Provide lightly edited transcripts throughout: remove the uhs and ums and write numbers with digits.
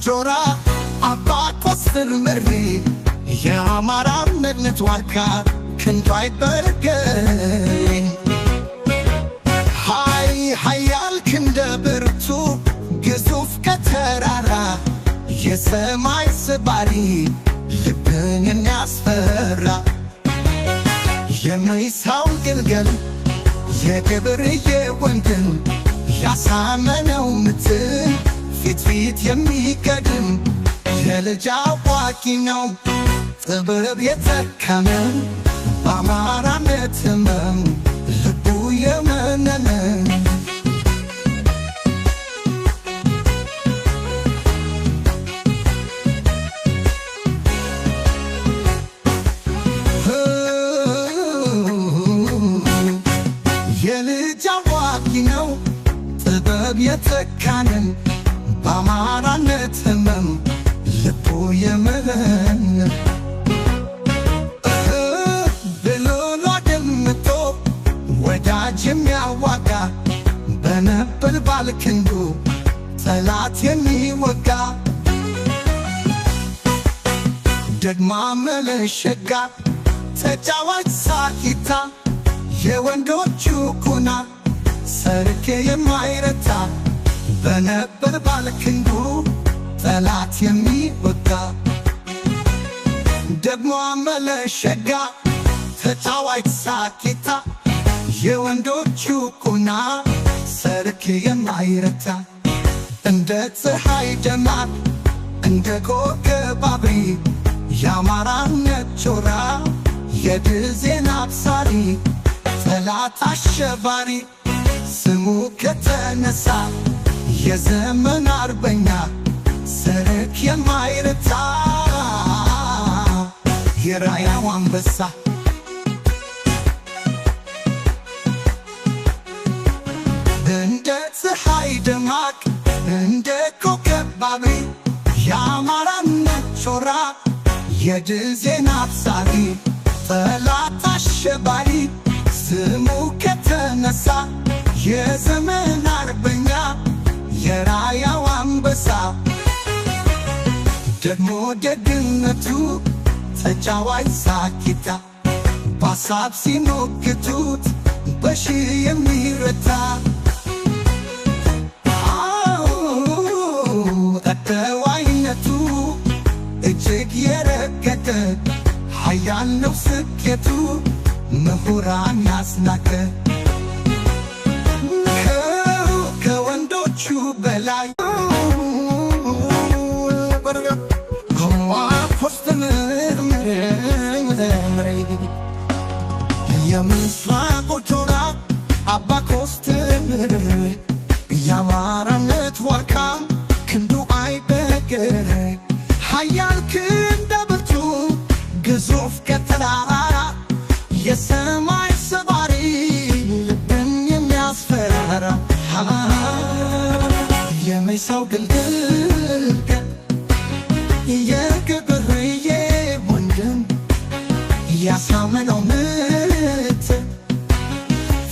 ጆራ አባ ኮስትር መሪ የአማራነት ዋርካ ክንዱ አይበገሬ ኃያል ክንደ ብርቱ ግዙፍ ከተራራ የሰማይ ስባሪ ልብን የሚያስፈራ የመይሳው ግልገል የገብርዬ ወንድም ያሳመነው ምትን ፊት የሚቀድም የልጅ አዋቂ ነው ጥበብ የተከመ በአማራነት ሕመም ልቡ የመነነ የልጅ አዋቂ ነው ጥበብ የተካነን በአማራነት ሕመም ልቡ የመነነ ብሎሎ ደምቶ ወዳጅ የሚያዋጋ በነበልባል ክንዱ ጠላት የሚወጋ ደግማ መለሸጋ ተጫዋች ሳቂታ የወንዶቹ ኩና ሰርኬ የማይረታ በነበልባል ክንዱ ጠላት የሚወጋ ደግሞ መለሸጋ ተጫዋች ሳቂታ የወንዶቹ ኩና ሰርክ የማይረታ እንደ ፀሐይ ደማቅ እንደ ኮከብ አብሪ የአማራነት ጮራ የድል ዜና አብሳሪ ጠላት አሸባሪ ስሙ ከተነሳ የዘመን አርበኛ ሰርክ የማይረታ የራያው አንበሳ እንደ ፀሐይ ደማቅ እንደ ኮከብ አብሪ የአማራነት ጮራ የድል ዜና አብሳሪ ጠላት አሸባሪ ስሙ ከተነሳ የዘመን አርበኛ የራያው አንበሳ ደግሞ ደግነቱ ተጫዋች ሳቂታ በሀሳብ ሲሞግቱት በሺህ የሚረታ ተተዋይነቱ እጅግ የረቀቀ ኃያል ነው ስኬቱ ምሁራን ያስናቀ ከወንዶቹ በላይ የምስራቁ ጮራ አባ ኮስትር የአማራነት ዋርካ ክንዱ አይበገሬ ኃያል ክንደ ብርቱ ግዙፍ ከተራራ የሰማይ ሰባሪ ልብን የሚያስፈራ የመይሳው ግልገል የገብርዬ ወንድም ያሳመነው ምት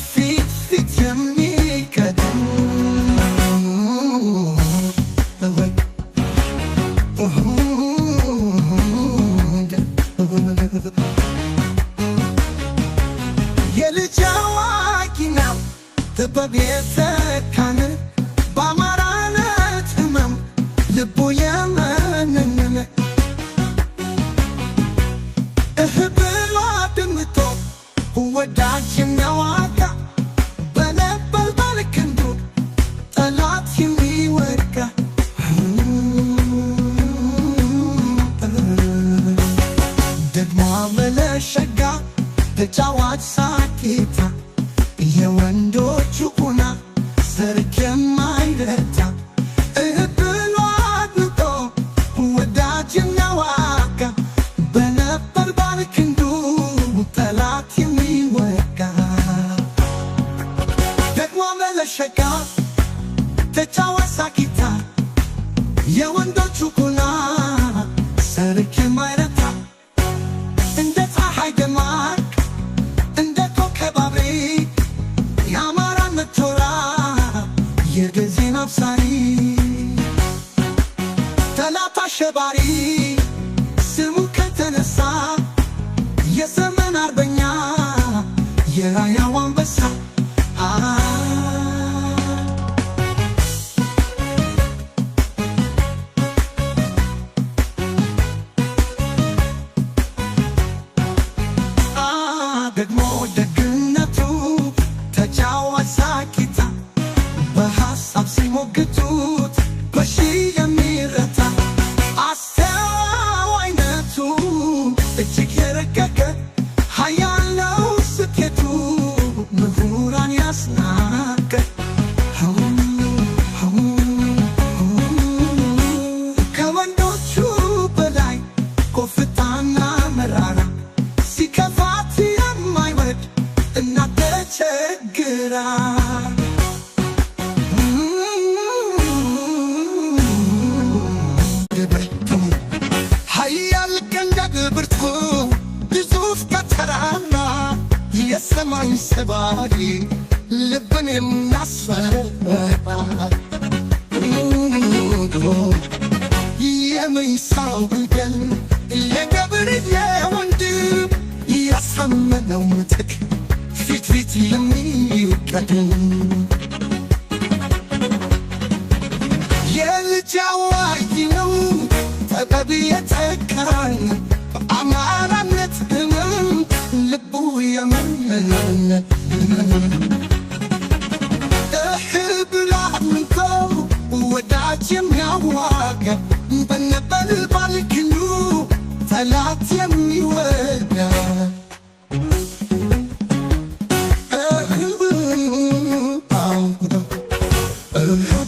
ፊት የሚቀድም የልጅ አዋቂ ነው ጥበብ የተካነ በአማራነት ሕመም ልቡ የመነነ ብሎ አድምቶ ወዳጅ የሚያዋጋ በነበልባል ክንዱ ጠላት የሚወጋ ደግሞ መለሸጋ ተጫዋች ሳቂታ የወንዶቹ ኩና ሰርክ የማይረታ ብሎ አድምቶ ወዳጅ የሚያዋጋ በነበልባል ክንዱ ጠላት የሚወጋ ደግሞ መለሸጋ ተጫዋች ሳቂታ የወንዶቹ ኩና ሰርክ የማይረታ እንደ ፀሐይ ደማቅ እንደ ኮከብ አብሪ የአማራነት ጮራ የድል ዜና አብሳሪ አሸባሪ ስሙ ከተነሳ የዘመን አርበኛ የራያው አንበሳ ደግሞ ደግነቱ ተጫዋች ሳቂታ በሐሳብ ሲሞግቱት በሺ የሚረታ አስተዋይነቱ እጅግ የረቀቀ ኃያል ነው ስኬቱ ምሁራን ያስናቀ ከወንዶቹ በላይ ኮፍታና መራራ ሲከፋት የማይወድ እናት ተቸግራ ኃያል ቀንደ ብርቱ ግዙፍ ከተራራ የሰማይ ሰባሪ ልብን የሚያስፈራ የሚሳው ግልገል የገብርዬ ወንድም ያሳመነው ምትክ ፊት ፊት የሚቀድም የልጅ አዋቂ ነው ጥበብ የተካን በአማራነት ህመም ልቡ የመመነ እህል ብላ ምንተው ወዳጅ የሚያዋጋ በነበልባል ክንዱ ጠላት የሚወጋ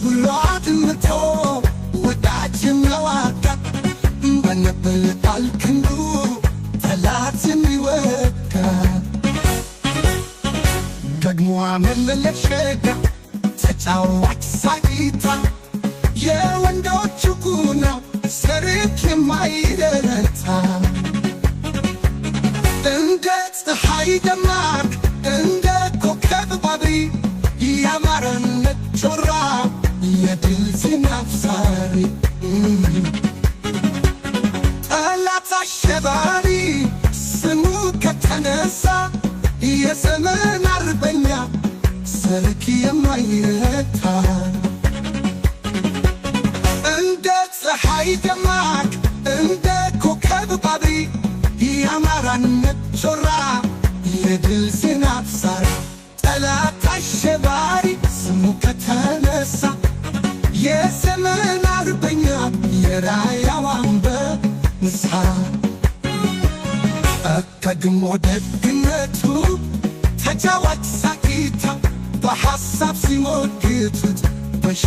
ብሏት ምተው ወዳጅ የሚያዋጋ በነበልባል ክንዱ ጠላት የሚወጋ ደግሞ አመለለሸጋ ተጫዋች ሳቂታ የወንዶቹ ጉና ሰርክ የማይረታ እንደ ፀሐይ ደማቅ እንደ ኮከብ ባብሪ ያማረነት ጮራ የድል ዝናብ ዛሬ ጠላት አሸባሪ ስሙ ከተነሳ የዘመን አርበኛ ሰርክ የማይረታ እንደ ፀሐይ ደማቅ እንደ ኮከብ ባብሪ ያማረነት ጮራ የድል ዝናብ ዛሬ ጠላት አሸባሪ ስሙ ከተነሳ የዘመን አርበኛ የራያው አንበሳ ቀድሞ ደግነቱ ተጫዋች ሳቂታ በሐሳብ ሲሞግቱት በሺ